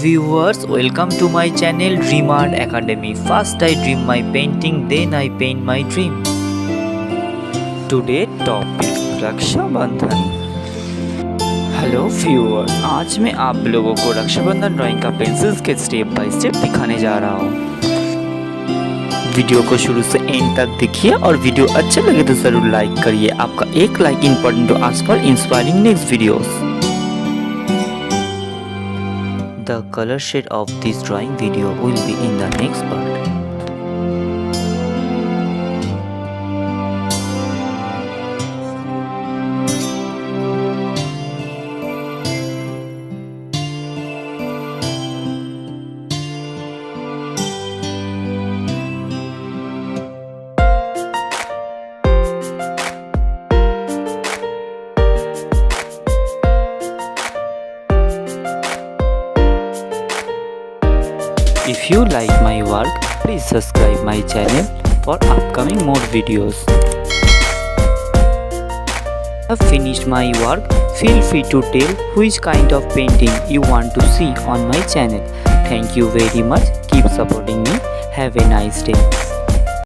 viewers, welcome to my channel Dream Art Academy. First I dream my painting, then I paint my dream. Today topic रक्षा बंधन। Hello viewers, आज मैं आप लोगों को Rakshabandhan drawing का pencil sketch step by step दिखाने जा रहा हूँ। वीडियो को शुरू से एंड तक देखिए और वीडियो अच्छे लगे तो जरूर लाइक करिए। आपका एक like important to us for inspiring next videos. The color shade of this drawing video will be in the next part. If you like my work, please subscribe my channel for upcoming more videos. I've finished my work. Feel free to tell which kind of painting you want to see on my channel. Thank you very much. Keep supporting me. Have a nice day.